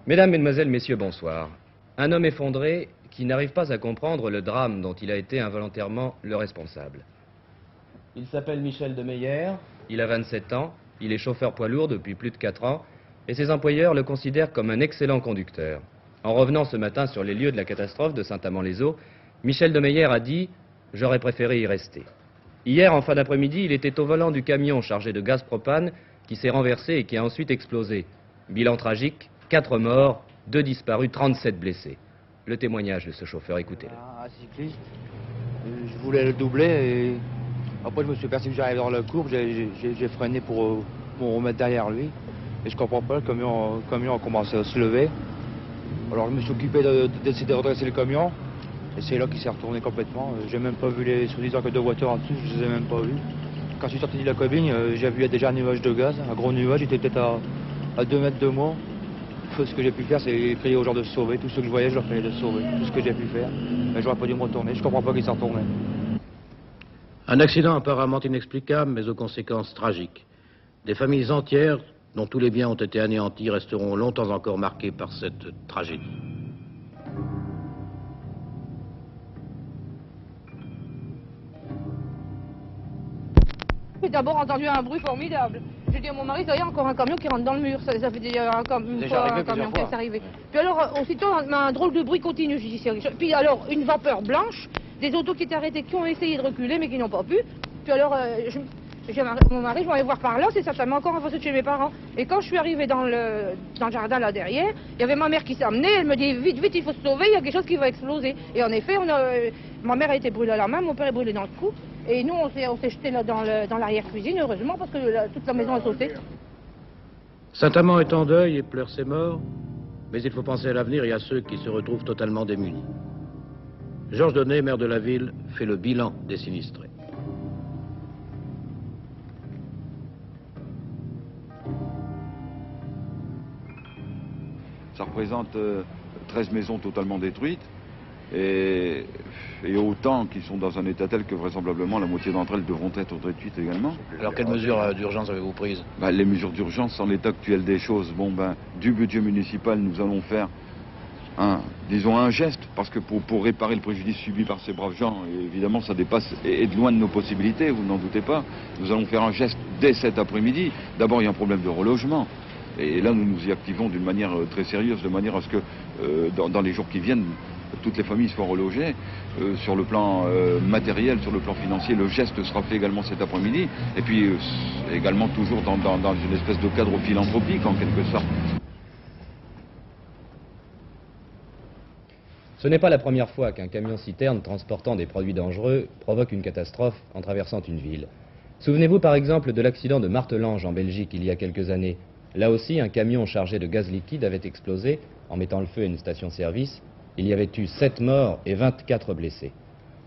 Mesdames, Mesdemoiselles, Messieurs, bonsoir. Un homme effondré qui n'arrive pas à comprendre le drame dont il a été involontairement le responsable. Il s'appelle Michel de Meyer, il a 27 ans, il est chauffeur poids lourd depuis plus de 4 ans et ses employeurs le considèrent comme un excellent conducteur. En revenant ce matin sur les lieux de la catastrophe de Saint-Amand-les-Eaux, Michel de Meyer a dit « J'aurais préféré y rester ». Hier, en fin d'après-midi, il était au volant du camion chargé de gaz propane qui s'est renversé et qui a ensuite explosé. Bilan tragique, 4 morts, 2 disparus, 37 blessés. Le témoignage de ce chauffeur, écoutez-le. Un cycliste, je voulais le doubler et après je me suis aperçu que j'arrivais dans la courbe, j'ai freiné pour me remettre derrière lui. Et je comprends pas, le camion a commencé à se lever. Alors je me suis occupé d'essayer de redresser le camion. Et c'est là qu'il s'est retourné complètement. J'ai même pas vu les soi-disant que 2 voitures en dessous, je les ai même pas vues. Quand je suis sorti de la cabine, j'ai vu déjà un nuage de gaz, un gros nuage, j'étais peut-être à 2 mètres de moi. Ce que j'ai pu faire, c'est crier aux gens de se sauver. Tout ce que je voyais, je leur criais de se sauver. Tout ce que j'ai pu faire. Mais j'aurais pas dû me retourner. Je comprends pas qu'il s'est retourné. Un accident apparemment inexplicable, mais aux conséquences tragiques. Des familles entières, dont tous les biens ont été anéantis, resteront longtemps encore marquées par cette tragédie. J'ai d'abord entendu un bruit formidable. J'ai dit à mon mari, il y a encore un camion qui rentre dans le mur. Ça fait déjà un camion qui est arrivé. Puis alors, aussitôt, un drôle de bruit continu. J'ai dit, puis alors, une vapeur blanche, des autos qui étaient arrêtées, qui ont essayé de reculer, mais qui n'ont pas pu. Puis alors, mon mari, je vais aller voir par là, c'est certainement encore un fossé de chez mes parents. Et quand je suis arrivée dans le jardin là derrière, il y avait ma mère qui s'est amenée, elle me dit, vite, vite, il faut se sauver, il y a quelque chose qui va exploser. Et en effet, ma mère a été brûlée à la main, mon père est brûlé dans le cou. Et nous, on s'est jetés là dans l'arrière-cuisine, heureusement, parce que toute la maison a sauté. Saint-Amand est en deuil et pleure ses morts, mais il faut penser à l'avenir et à ceux qui se retrouvent totalement démunis. Georges Donnet, maire de la ville, fait le bilan des sinistrés. Ça représente 13 maisons totalement détruites. Et autant qui sont dans un état tel que vraisemblablement la moitié d'entre elles devront être détruites également. Alors quelles mesures d'urgence avez-vous prises? Les mesures d'urgence en l'état actuel des choses, du budget municipal nous allons faire disons un geste, parce que pour réparer le préjudice subi par ces braves gens, évidemment ça dépasse et de loin de nos possibilités, vous n'en doutez pas. Nous allons faire un geste dès cet après-midi. D'abord il y a un problème de relogement. Et là nous nous y activons d'une manière très sérieuse, de manière à ce que dans les jours qui viennent, toutes les familles soient relogées. Sur le plan matériel, sur le plan financier, le geste sera fait également cet après-midi. Et puis également toujours dans une espèce de cadre philanthropique en quelque sorte. Ce n'est pas la première fois qu'un camion-citerne transportant des produits dangereux provoque une catastrophe en traversant une ville. Souvenez-vous par exemple de l'accident de Martelange en Belgique il y a quelques années. Là aussi, un camion chargé de gaz liquide avait explosé en mettant le feu à une station-service. Il y avait eu 7 morts et 24 blessés.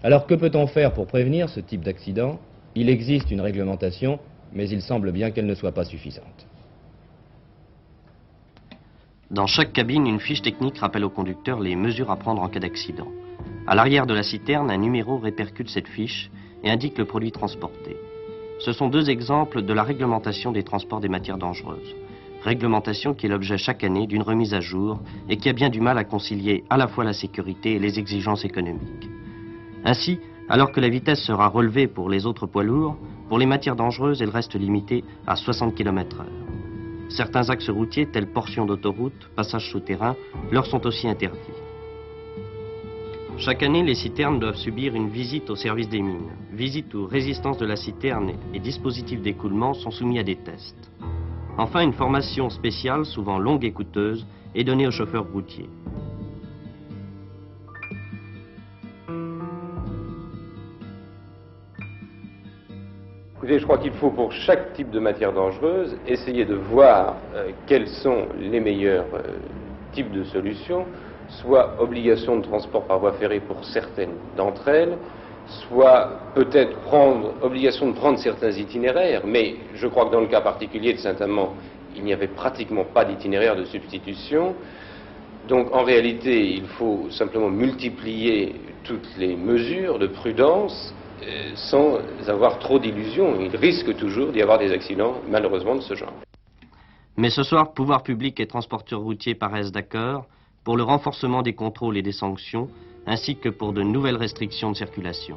Alors que peut-on faire pour prévenir ce type d'accident? Il existe une réglementation, mais il semble bien qu'elle ne soit pas suffisante. Dans chaque cabine, une fiche technique rappelle au conducteur les mesures à prendre en cas d'accident. À l'arrière de la citerne, un numéro répercute cette fiche et indique le produit transporté. Ce sont 2 exemples de la réglementation des transports des matières dangereuses. Réglementation qui est l'objet chaque année d'une remise à jour et qui a bien du mal à concilier à la fois la sécurité et les exigences économiques. Ainsi, alors que la vitesse sera relevée pour les autres poids lourds, pour les matières dangereuses, elle reste limitée à 60 km/h. Certains axes routiers, tels portions d'autoroute, passages souterrains, leur sont aussi interdits. Chaque année, les citernes doivent subir une visite au service des mines. Visite où résistance de la citerne et dispositifs d'écoulement sont soumis à des tests. Enfin, une formation spéciale, souvent longue et coûteuse, est donnée aux chauffeurs routiers. Écoutez, je crois qu'il faut pour chaque type de matière dangereuse essayer de voir quels sont les meilleurs types de solutions, soit obligation de transport par voie ferrée pour certaines d'entre elles, soit peut-être obligation de prendre certains itinéraires, mais je crois que dans le cas particulier de Saint-Amand, il n'y avait pratiquement pas d'itinéraire de substitution. Donc en réalité, il faut simplement multiplier toutes les mesures de prudence sans avoir trop d'illusions. Il risque toujours d'y avoir des accidents, malheureusement, de ce genre. Mais ce soir, pouvoirs publics et transporteurs routiers paraissent d'accord pour le renforcement des contrôles et des sanctions, ainsi que pour de nouvelles restrictions de circulation.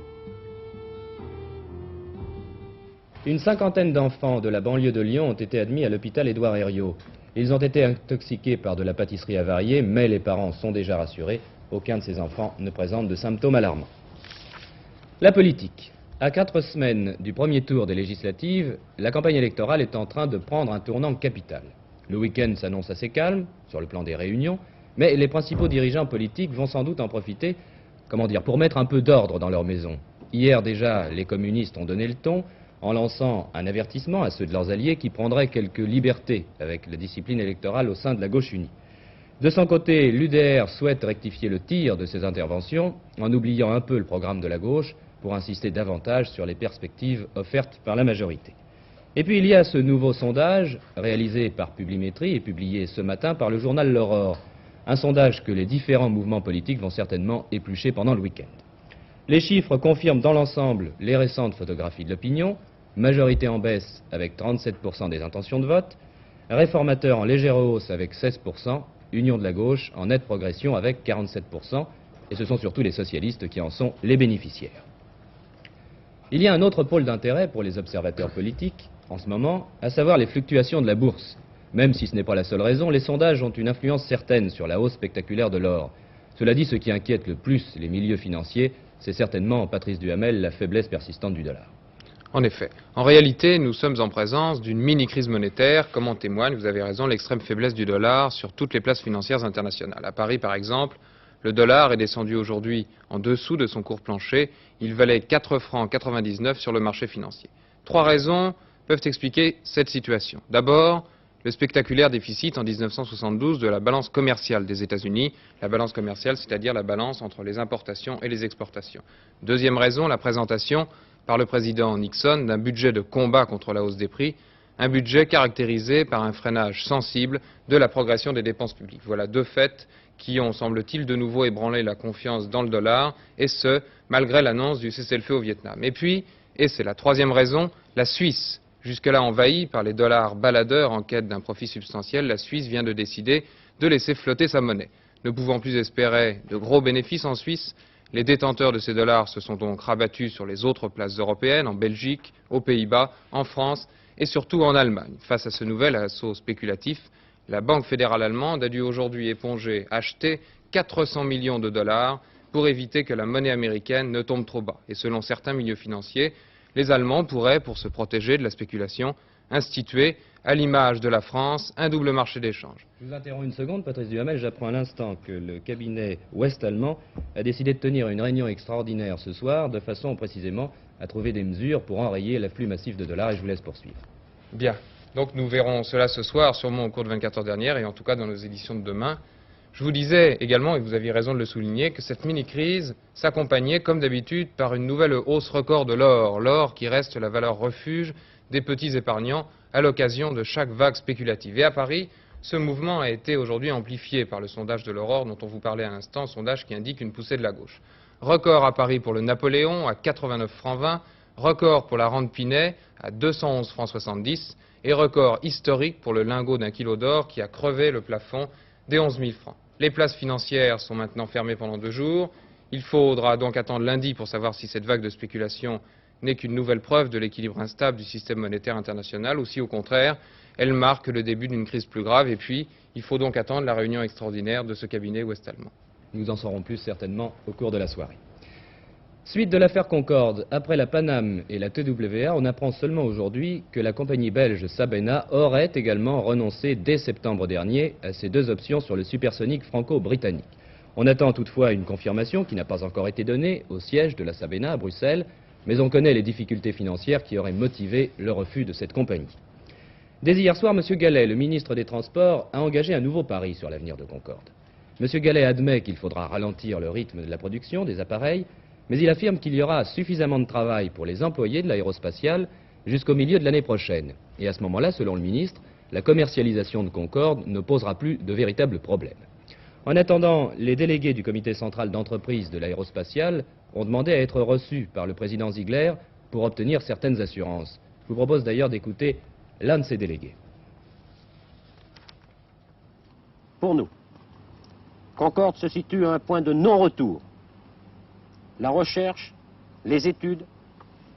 Une cinquantaine d'enfants de la banlieue de Lyon ont été admis à l'hôpital Édouard Herriot. Ils ont été intoxiqués par de la pâtisserie avariée, mais les parents sont déjà rassurés. Aucun de ces enfants ne présente de symptômes alarmants. La politique. À 4 semaines du premier tour des législatives, la campagne électorale est en train de prendre un tournant capital. Le week-end s'annonce assez calme, sur le plan des réunions, mais les principaux dirigeants politiques vont sans doute en profiter, pour mettre un peu d'ordre dans leur maison. Hier déjà, les communistes ont donné le ton, en lançant un avertissement à ceux de leurs alliés qui prendraient quelques libertés avec la discipline électorale au sein de la gauche unie. De son côté, l'UDR souhaite rectifier le tir de ses interventions en oubliant un peu le programme de la gauche pour insister davantage sur les perspectives offertes par la majorité. Et puis il y a ce nouveau sondage réalisé par Publimétrie et publié ce matin par le journal L'Aurore, un sondage que les différents mouvements politiques vont certainement éplucher pendant le week-end. Les chiffres confirment dans l'ensemble les récentes photographies de l'opinion, majorité en baisse avec 37% des intentions de vote, réformateurs en légère hausse avec 16%, Union de la gauche en nette progression avec 47%, et ce sont surtout les socialistes qui en sont les bénéficiaires. Il y a un autre pôle d'intérêt pour les observateurs politiques en ce moment, à savoir les fluctuations de la bourse. Même si ce n'est pas la seule raison, les sondages ont une influence certaine sur la hausse spectaculaire de l'or. Cela dit, ce qui inquiète le plus les milieux financiers, c'est certainement, Patrice Duhamel, la faiblesse persistante du dollar. En effet. En réalité, nous sommes en présence d'une mini-crise monétaire, comme en témoigne, vous avez raison, l'extrême faiblesse du dollar sur toutes les places financières internationales. À Paris, par exemple, le dollar est descendu aujourd'hui en dessous de son cours plancher. Il valait 4 francs 99 sur le marché financier. 3 raisons peuvent expliquer cette situation. D'abord, le spectaculaire déficit en 1972 de la balance commerciale des États-Unis. La balance commerciale, c'est-à-dire la balance entre les importations et les exportations. Deuxième raison, la présentation par le président Nixon d'un budget de combat contre la hausse des prix, un budget caractérisé par un freinage sensible de la progression des dépenses publiques. Voilà 2 faits qui ont, semble-t-il, de nouveau ébranlé la confiance dans le dollar, et ce, malgré l'annonce du cessez-le-feu au Vietnam. Et puis, et c'est la 3e raison, la Suisse. Jusque-là envahie par les dollars baladeurs en quête d'un profit substantiel, la Suisse vient de décider de laisser flotter sa monnaie. Ne pouvant plus espérer de gros bénéfices en Suisse, les détenteurs de ces dollars se sont donc rabattus sur les autres places européennes, en Belgique, aux Pays-Bas, en France et surtout en Allemagne. Face à ce nouvel assaut spéculatif, la Banque fédérale allemande a dû aujourd'hui acheter 400 millions de dollars pour éviter que la monnaie américaine ne tombe trop bas. Et selon certains milieux financiers, les Allemands pourraient, pour se protéger de la spéculation, instituer, à l'image de la France, un double marché d'échange. Je vous interromps une seconde, Patrice Duhamel. J'apprends à l'instant que le cabinet ouest-allemand a décidé de tenir une réunion extraordinaire ce soir, de façon précisément à trouver des mesures pour enrayer l'afflux massif de dollars, et je vous laisse poursuivre. Bien. Donc nous verrons cela ce soir, sûrement au cours de 24 heures dernières, et en tout cas dans nos éditions de demain. Je vous disais également, et vous aviez raison de le souligner, que cette mini-crise s'accompagnait, comme d'habitude, par une nouvelle hausse record de l'or. L'or qui reste la valeur refuge des petits épargnants à l'occasion de chaque vague spéculative. Et à Paris, ce mouvement a été aujourd'hui amplifié par le sondage de l'Aurore dont on vous parlait à l'instant, sondage qui indique une poussée de la gauche. Record à Paris pour le Napoléon à 89 francs 20, record pour la Rente Pinet à 211 francs 70 et record historique pour le lingot d'un kilo d'or qui a crevé le plafond des 11 000 francs. Les places financières sont maintenant fermées pendant 2 jours. Il faudra donc attendre lundi pour savoir si cette vague de spéculation n'est qu'une nouvelle preuve de l'équilibre instable du système monétaire international ou si, au contraire, elle marque le début d'une crise plus grave. Et puis, il faut donc attendre la réunion extraordinaire de ce cabinet ouest-allemand. Nous en saurons plus certainement au cours de la soirée. Suite de l'affaire Concorde, après la Paname et la TWA, on apprend seulement aujourd'hui que la compagnie belge Sabena aurait également renoncé dès septembre dernier à ses 2 options sur le supersonique franco-britannique. On attend toutefois une confirmation qui n'a pas encore été donnée au siège de la Sabena à Bruxelles, mais on connaît les difficultés financières qui auraient motivé le refus de cette compagnie. Dès hier soir, M. Gallet, le ministre des Transports, a engagé un nouveau pari sur l'avenir de Concorde. M. Gallet admet qu'il faudra ralentir le rythme de la production des appareils, mais il affirme qu'il y aura suffisamment de travail pour les employés de l'aérospatiale jusqu'au milieu de l'année prochaine. Et à ce moment-là, selon le ministre, la commercialisation de Concorde ne posera plus de véritables problèmes. En attendant, les délégués du comité central d'entreprise de l'aérospatiale ont demandé à être reçus par le président Ziegler pour obtenir certaines assurances. Je vous propose d'ailleurs d'écouter l'un de ces délégués. Pour nous, Concorde se situe à un point de non-retour. La recherche, les études,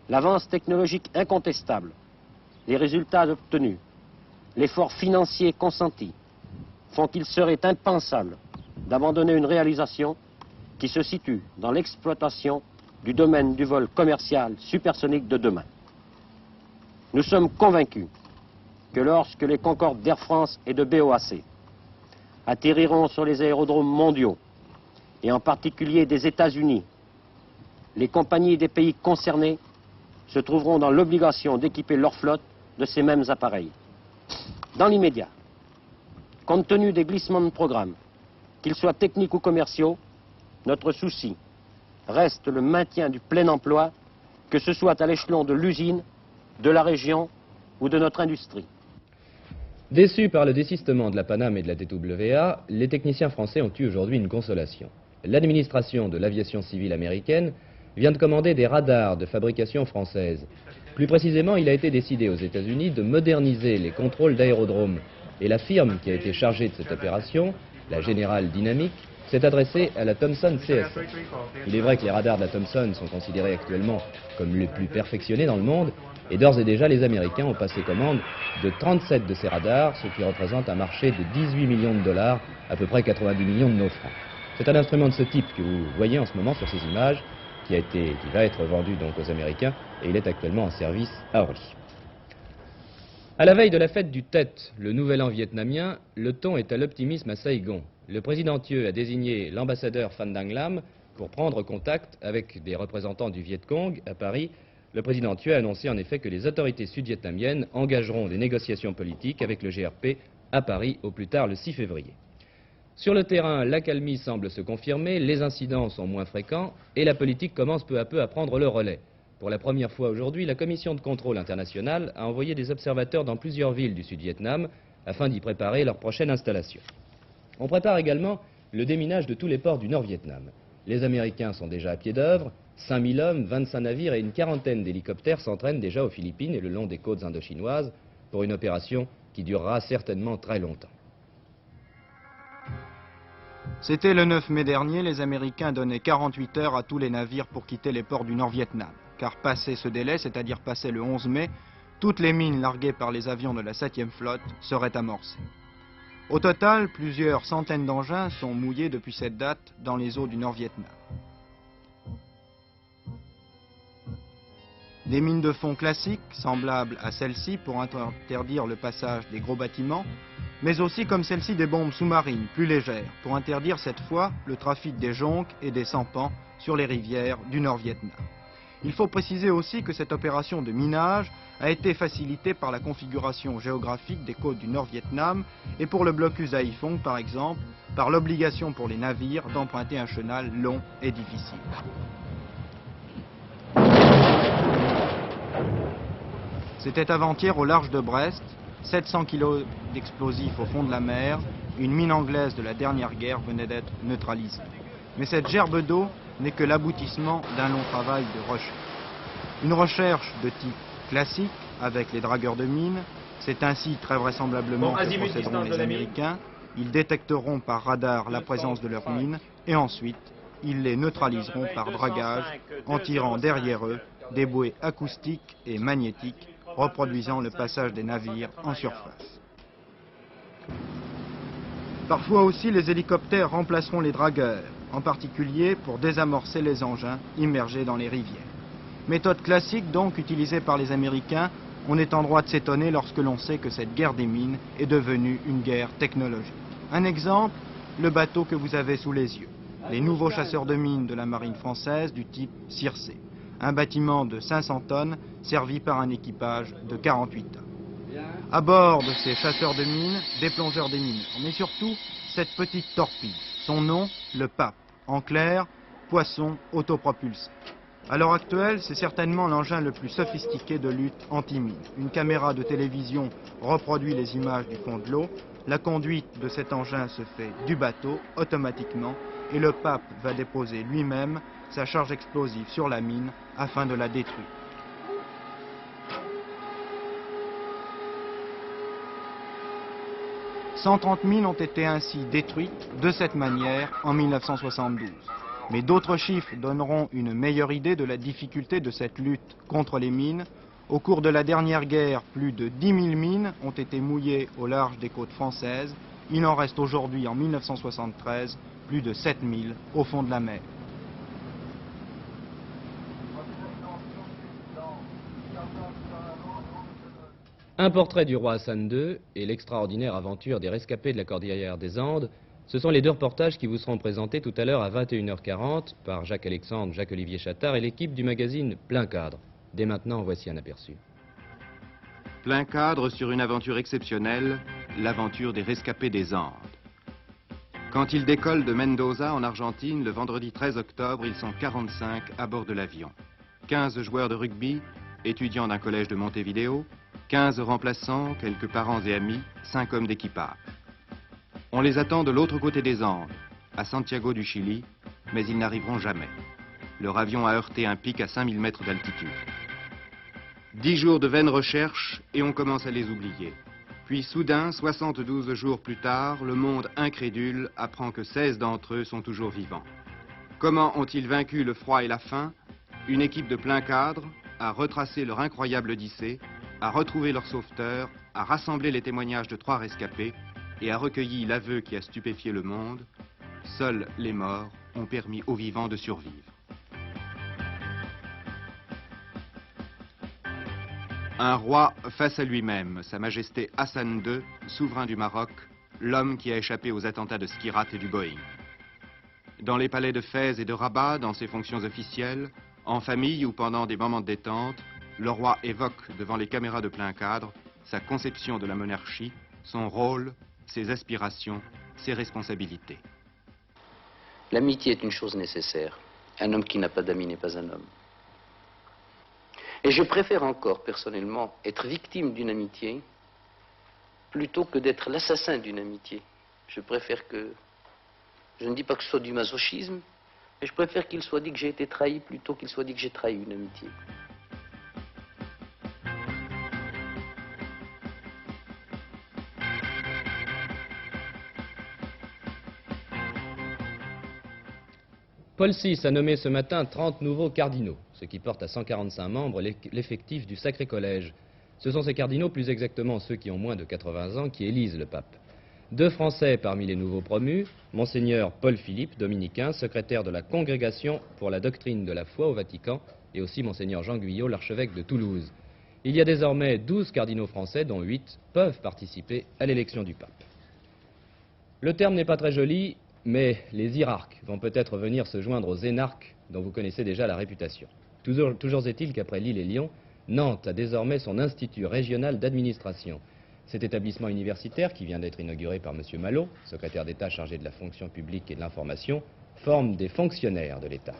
l'avance technologique incontestable, les résultats obtenus, l'effort financier consenti font qu'il serait impensable d'abandonner une réalisation qui se situe dans l'exploitation du domaine du vol commercial supersonique de demain. Nous sommes convaincus que lorsque les Concorde d'Air France et de BOAC atterriront sur les aérodromes mondiaux, et en particulier des États-Unis, les compagnies des pays concernés se trouveront dans l'obligation d'équiper leur flotte de ces mêmes appareils. Dans l'immédiat, compte tenu des glissements de programme, qu'ils soient techniques ou commerciaux, notre souci reste le maintien du plein emploi, que ce soit à l'échelon de l'usine, de la région ou de notre industrie. Déçus par le désistement de la Paname et de la TWA, les techniciens français ont eu aujourd'hui une consolation. L'administration de l'aviation civile américaine vient de commander des radars de fabrication française. Plus précisément, il a été décidé aux États-Unis de moderniser les contrôles d'aérodromes. Et la firme qui a été chargée de cette opération, la General Dynamics, s'est adressée à la Thomson CSA. Il est vrai que les radars de la Thomson sont considérés actuellement comme les plus perfectionnés dans le monde, et d'ores et déjà les Américains ont passé commande de 37 de ces radars, ce qui représente un marché de 18 millions de dollars, à peu près 90 millions de nos francs. C'est un instrument de ce type que vous voyez en ce moment sur ces images, qui va être vendu donc aux Américains, et il est actuellement en service à Orly. À la veille de la fête du Tet, le nouvel an vietnamien, le ton est à l'optimisme à Saigon. Le président Thieu a désigné l'ambassadeur Phan Dang Lam pour prendre contact avec des représentants du Viet Cong à Paris. Le président Thieu a annoncé en effet que les autorités sud-vietnamiennes engageront des négociations politiques avec le GRP à Paris au plus tard le 6 février. Sur le terrain, l'accalmie semble se confirmer, les incidents sont moins fréquents et la politique commence peu à peu à prendre le relais. Pour la première fois aujourd'hui, la Commission de contrôle international a envoyé des observateurs dans plusieurs villes du Sud-Vietnam afin d'y préparer leur prochaine installation. On prépare également le déminage de tous les ports du Nord-Vietnam. Les Américains sont déjà à pied d'œuvre, 5000 hommes, 25 navires et une quarantaine d'hélicoptères s'entraînent déjà aux Philippines et le long des côtes indochinoises pour une opération qui durera certainement très longtemps. C'était le 9 mai dernier, les Américains donnaient 48 heures à tous les navires pour quitter les ports du Nord-Vietnam. Car passé ce délai, c'est-à-dire passé le 11 mai, toutes les mines larguées par les avions de la 7e flotte seraient amorcées. Au total, plusieurs centaines d'engins sont mouillés depuis cette date dans les eaux du Nord-Vietnam. Des mines de fond classiques, semblables à celles-ci pour interdire le passage des gros bâtiments, mais aussi comme celle-ci des bombes sous-marines plus légères, pour interdire cette fois le trafic des jonques et des sampans sur les rivières du Nord-Vietnam. Il faut préciser aussi que cette opération de minage a été facilitée par la configuration géographique des côtes du Nord-Vietnam et pour le blocus d'Haiphong par exemple, par l'obligation pour les navires d'emprunter un chenal long et difficile. C'était avant-hier au large de Brest, 700 kg d'explosifs au fond de la mer, une mine anglaise de la dernière guerre venait d'être neutralisée. Mais cette gerbe d'eau n'est que l'aboutissement d'un long travail de recherche. Une recherche de type classique avec les dragueurs de mines, c'est ainsi très vraisemblablement que procéderont les Américains. Ils détecteront par radar la présence de leurs mines et ensuite ils les neutraliseront par dragage en tirant derrière eux des bouées acoustiques et magnétiques reproduisant le passage des navires en surface. Parfois aussi, les hélicoptères remplaceront les dragueurs, en particulier pour désamorcer les engins immergés dans les rivières. Méthode classique donc utilisée par les Américains, on est en droit de s'étonner lorsque l'on sait que cette guerre des mines est devenue une guerre technologique. Un exemple, le bateau que vous avez sous les yeux, les nouveaux chasseurs de mines de la marine française du type Circe, un bâtiment de 500 tonnes servi par un équipage de 48 tonnes. À bord de ces chasseurs de mines, des plongeurs démineurs, mais surtout cette petite torpille. Son nom, le Pape. En clair, poisson autopropulsé. À l'heure actuelle, c'est certainement l'engin le plus sophistiqué de lutte anti-mine. Une caméra de télévision reproduit les images du fond de l'eau. La conduite de cet engin se fait du bateau, automatiquement, et le pape va déposer lui-même sa charge explosive sur la mine afin de la détruire. « 130 mines ont été ainsi détruites de cette manière en 1972. Mais d'autres chiffres donneront une meilleure idée de la difficulté de cette lutte contre les mines. Au cours de la dernière guerre, plus de 10 000 mines ont été mouillées au large des côtes françaises. Il en reste aujourd'hui, en 1973, plus de 7 000 au fond de la mer. Un portrait du roi Hassan II et l'extraordinaire aventure des rescapés de la Cordillère des Andes, ce sont les deux reportages qui vous seront présentés tout à l'heure à 21h40 par Jacques-Alexandre, Jacques-Olivier Chattard et l'équipe du magazine Plein Cadre. Dès maintenant, voici un aperçu. Plein cadre sur une aventure exceptionnelle, l'aventure des rescapés des Andes. Quand ils décollent de Mendoza en Argentine le vendredi 13 octobre, ils sont 45 à bord de l'avion. 15 joueurs de rugby, étudiants d'un collège de Montevideo, 15 remplaçants, quelques parents et amis, 5 hommes d'équipage. On les attend de l'autre côté des Andes, à Santiago du Chili, mais ils n'arriveront jamais. Leur avion a heurté un pic à 5000 mètres d'altitude. 10 jours de vaines recherches et on commence à les oublier. Puis soudain, 72 jours plus tard, le monde incrédule apprend que 16 d'entre eux sont toujours vivants. Comment ont-ils vaincu le froid et la faim? Une équipe de Plein Cadre a retracé leur incroyable odyssée, a retrouvé leur sauveteur, a rassemblé les témoignages de 3 rescapés et a recueilli l'aveu qui a stupéfié le monde. Seuls les morts ont permis aux vivants de survivre. Un roi face à lui-même, Sa Majesté Hassan II, souverain du Maroc, l'homme qui a échappé aux attentats de Skirat et du Boeing. Dans les palais de Fès et de Rabat, dans ses fonctions officielles, en famille ou pendant des moments de détente, le roi évoque devant les caméras de Plein Cadre sa conception de la monarchie, son rôle, ses aspirations, ses responsabilités. L'amitié est une chose nécessaire. Un homme qui n'a pas d'amis n'est pas un homme. Et je préfère encore, personnellement, être victime d'une amitié plutôt que d'être l'assassin d'une amitié. Je préfère que... Je ne dis pas que ce soit du masochisme, mais je préfère qu'il soit dit que j'ai été trahi plutôt qu'il soit dit que j'ai trahi une amitié. Paul VI a nommé ce matin 30 nouveaux cardinaux, ce qui porte à 145 membres l'effectif du Sacré Collège. Ce sont ces cardinaux, plus exactement ceux qui ont moins de 80 ans, qui élisent le pape. 2 Français parmi les nouveaux promus, Monseigneur Paul Philippe, dominicain, secrétaire de la Congrégation pour la doctrine de la foi au Vatican, et aussi Monseigneur Jean Guyot, l'archevêque de Toulouse. Il y a désormais 12 cardinaux français, dont 8 peuvent participer à l'élection du pape. Le terme n'est pas très joli, mais les hiérarques vont peut-être venir se joindre aux énarques dont vous connaissez déjà la réputation. Toujours est-il qu'après Lille et Lyon, Nantes a désormais son institut régional d'administration. Cet établissement universitaire, qui vient d'être inauguré par M. Malot, secrétaire d'État chargé de la fonction publique et de l'information, forme des fonctionnaires de l'État.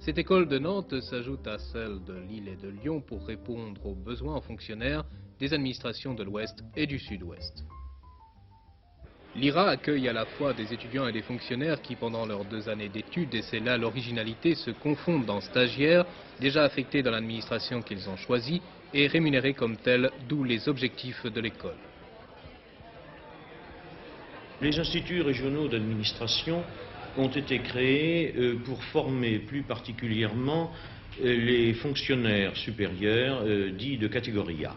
Cette école de Nantes s'ajoute à celle de Lille et de Lyon pour répondre aux besoins en fonctionnaires des administrations de l'Ouest et du Sud-Ouest. L'IRA accueille à la fois des étudiants et des fonctionnaires qui, pendant leurs 2 années d'études, et c'est là l'originalité, se confondent en stagiaires, déjà affectés dans l'administration qu'ils ont choisie et rémunérés comme tels, d'où les objectifs de l'école. Les instituts régionaux d'administration ont été créés pour former plus particulièrement les fonctionnaires supérieurs dits de catégorie A,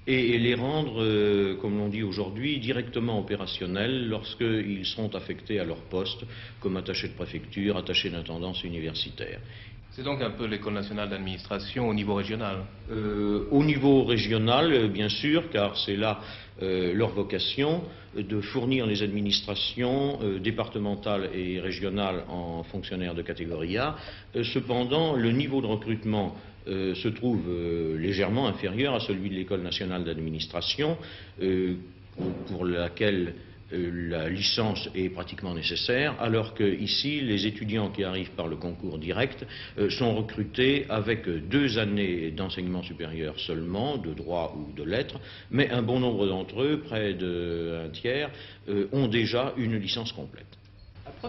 et les rendre, comme l'on dit aujourd'hui, directement opérationnels lorsqu'ils seront affectés à leur poste comme attachés de préfecture, attachés d'intendance universitaire. C'est donc un peu l'école nationale d'administration au niveau régional? Au niveau régional, bien sûr, car c'est là leur vocation de fournir les administrations départementales et régionales en fonctionnaires de catégorie A. Cependant, le niveau de recrutement se trouve légèrement inférieur à celui de l'école nationale d'administration, pour laquelle la licence est pratiquement nécessaire, alors que ici, les étudiants qui arrivent par le concours direct sont recrutés avec 2 années d'enseignement supérieur seulement, de droit ou de lettres, mais un bon nombre d'entre eux, près d'un tiers, ont déjà une licence complète.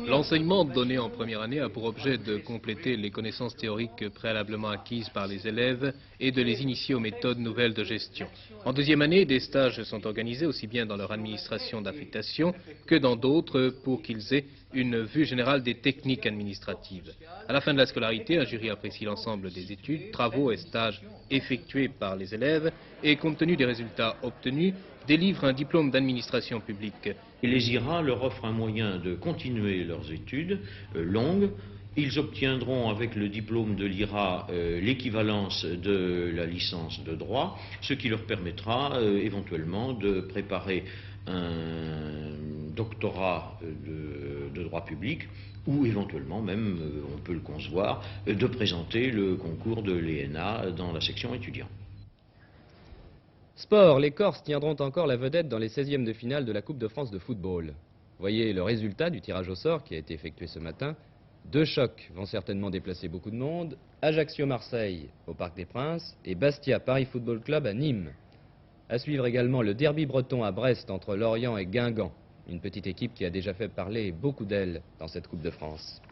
L'enseignement donné en première année a pour objet de compléter les connaissances théoriques préalablement acquises par les élèves et de les initier aux méthodes nouvelles de gestion. En deuxième année, des stages sont organisés aussi bien dans leur administration d'affectation que dans d'autres pour qu'ils aient une vue générale des techniques administratives. À la fin de la scolarité, un jury apprécie l'ensemble des études, travaux et stages effectués par les élèves et, compte tenu des résultats obtenus, délivre un diplôme d'administration publique. Et les IRA leur offrent un moyen de continuer leurs études longues. Ils obtiendront avec le diplôme de l'IRA l'équivalence de la licence de droit, ce qui leur permettra éventuellement de préparer un doctorat de droit public ou éventuellement même, on peut le concevoir, de présenter le concours de l'ENA dans la section étudiants. Sport, les Corses tiendront encore la vedette dans les 16e de finale de la Coupe de France de football. Voyez le résultat du tirage au sort qui a été effectué ce matin. 2 chocs vont certainement déplacer beaucoup de monde. Ajaccio-Marseille au Parc des Princes et Bastia-Paris Football Club à Nîmes. À suivre également le derby breton à Brest entre Lorient et Guingamp. Une petite équipe qui a déjà fait parler beaucoup d'elle dans cette Coupe de France.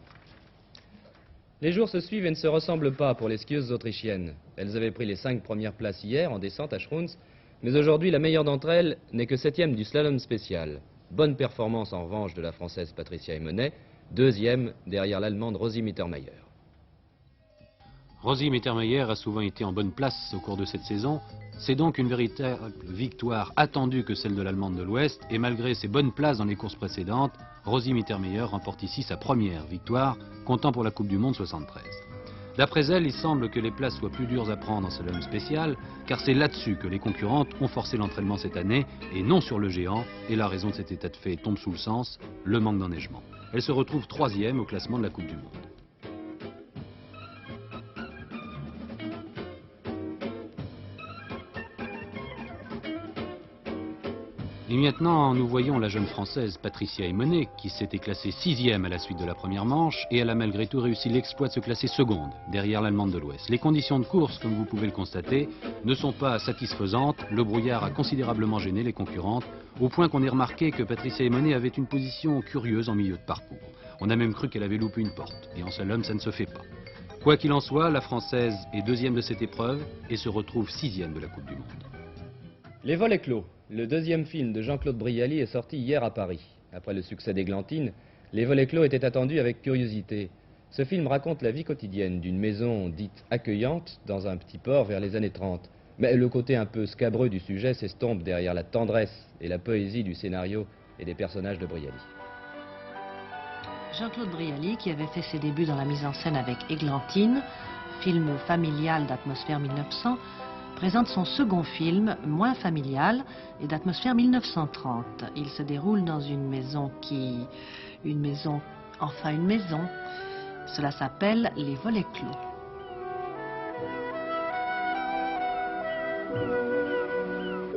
Les jours se suivent et ne se ressemblent pas pour les skieuses autrichiennes. Elles avaient pris les 5 premières places hier en descente à Schruns. Mais aujourd'hui, la meilleure d'entre elles n'est que 7e du slalom spécial. Bonne performance en revanche de la Française Patricia Emonet, 2e derrière l'Allemande Rosie Mittermeier. Rosie Mittermeier a souvent été en bonne place au cours de cette saison. C'est donc une véritable victoire attendue que celle de l'Allemande de l'Ouest. Et malgré ses bonnes places dans les courses précédentes, Rosie Mittermeier remporte ici sa première victoire, comptant pour la Coupe du Monde 73. D'après elle, il semble que les places soient plus dures à prendre en slalom spécial, car c'est là-dessus que les concurrentes ont forcé l'entraînement cette année, et non sur le géant, et la raison de cet état de fait tombe sous le sens, le manque d'enneigement. Elle se retrouve 3e au classement de la Coupe du Monde. Et maintenant, nous voyons la jeune Française Patricia Emonet, qui s'était classée 6e à la suite de la première manche, et elle a malgré tout réussi l'exploit de se classer seconde, derrière l'Allemande de l'Ouest. Les conditions de course, comme vous pouvez le constater, ne sont pas satisfaisantes. Le brouillard a considérablement gêné les concurrentes, au point qu'on ait remarqué que Patricia Emonet avait une position curieuse en milieu de parcours. On a même cru qu'elle avait loupé une porte, et en slalom, ça ne se fait pas. Quoi qu'il en soit, la Française est 2e de cette épreuve, et se retrouve 6e de la Coupe du Monde. Les volets clos. Le 2e film de Jean-Claude Brialy est sorti hier à Paris. Après le succès d'Églantine, Les volets clos étaient attendus avec curiosité. Ce film raconte la vie quotidienne d'une maison dite accueillante dans un petit port vers les années 30. Mais le côté un peu scabreux du sujet s'estompe derrière la tendresse et la poésie du scénario et des personnages de Brialy. Jean-Claude Brialy, qui avait fait ses débuts dans la mise en scène avec Églantine, film familial d'atmosphère 1900, présente son second film, moins familial, et d'atmosphère 1930. Il se déroule dans une maison Cela s'appelle Les volets clos.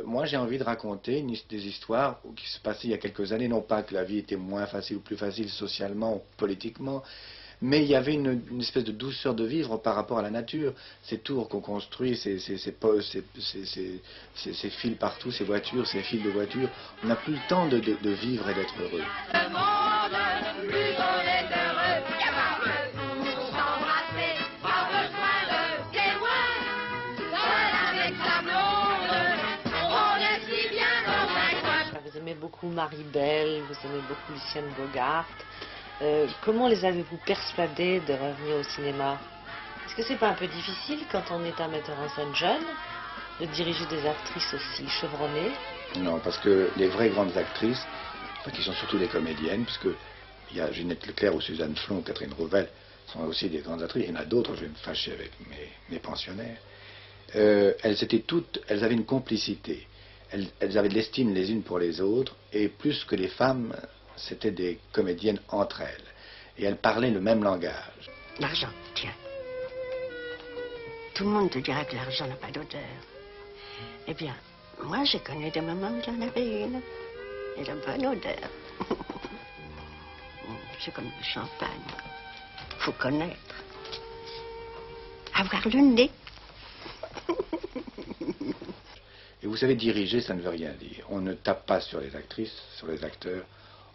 Moi, j'ai envie de raconter des histoires qui se passaient il y a quelques années. Non pas que la vie était moins facile ou plus facile socialement ou politiquement, mais il y avait une espèce de douceur de vivre par rapport à la nature. Ces tours qu'on construit, ces fils partout, ces voitures, ces fils de voitures, on n'a plus le temps de vivre et d'être heureux. Le monde, plus on est heureux, pour s'embrasser, pas besoin de témoins, seul avec sa blonde, on est si bien dans un coin. Vous aimez beaucoup Marie-Belle, vous aimez beaucoup Lucienne Bogart. Comment les avez-vous persuadés de revenir au cinéma? Est-ce que c'est pas un peu difficile quand on est un metteur en scène jeune de diriger des actrices aussi chevronnées? Non, parce que les vraies grandes actrices, qui sont surtout des comédiennes, parce que il y a Ginette Leclerc ou Suzanne Flon, Catherine Rouvel, sont aussi des grandes actrices. Il y en a d'autres, je vais me fâcher avec mes pensionnaires. Elles avaient une complicité. Elles avaient de l'estime les unes pour les autres, et plus que les femmes, c'était des comédiennes entre elles. Et elles parlaient le même langage. L'argent, tiens. Tout le monde te dirait que l'argent n'a pas d'odeur. Eh bien, moi, j'ai connu des mamans qui en avaient une. Et la bonne odeur. C'est comme le champagne. Faut connaître. Avoir le nez. Et vous savez, diriger, ça ne veut rien dire. On ne tape pas sur les actrices, sur les acteurs.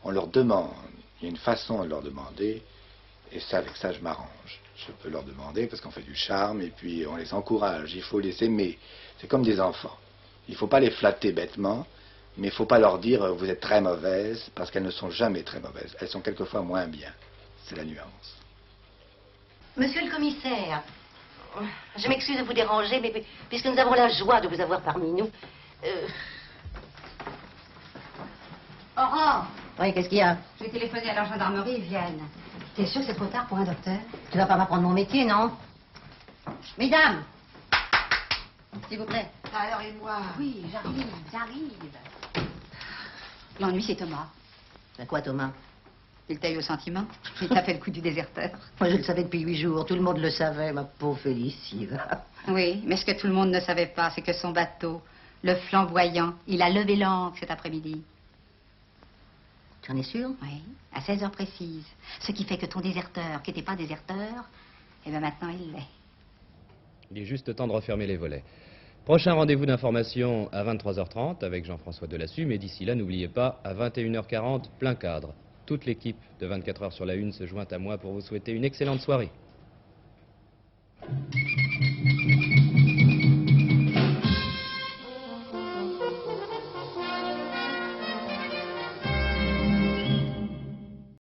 On leur demande. Il y a une façon de leur demander. Et ça, avec ça, je m'arrange. Je peux leur demander parce qu'on fait du charme et puis on les encourage. Il faut les aimer. C'est comme des enfants. Il ne faut pas les flatter bêtement, mais il ne faut pas leur dire vous êtes très mauvaise parce qu'elles ne sont jamais très mauvaises. Elles sont quelquefois moins bien. C'est la nuance. Monsieur le commissaire, je m'excuse de vous déranger, mais puisque nous avons la joie de vous avoir parmi nous... Aurore! Oui, qu'est-ce qu'il y a? Je vais téléphoner à la gendarmerie, ils viennent. T'es sûr que c'est trop tard pour un docteur? Tu vas pas m'apprendre mon métier, non? Mesdames! S'il vous plaît. Alors, et moi? Oui, j'arrive. L'ennui, c'est Thomas. C'est quoi, Thomas? Il t'a eu au sentiment? Il t'a fait le coup du déserteur. Moi, je le savais depuis 8 jours. Tout le monde le savait, ma pauvre Félicie. Oui, mais ce que tout le monde ne savait pas, c'est que son bateau, le Flamboyant, il a levé l'ancre cet après-midi. Tu en es sûr? Oui, à 16h précises. Ce qui fait que ton déserteur, qui n'était pas déserteur, eh bien maintenant il l'est. Il est juste temps de refermer les volets. Prochain rendez-vous d'information à 23h30 avec Jean-François Delassus, mais d'ici là, n'oubliez pas, à 21h40, plein cadre. Toute l'équipe de 24 heures sur la une se joint à moi pour vous souhaiter une excellente soirée.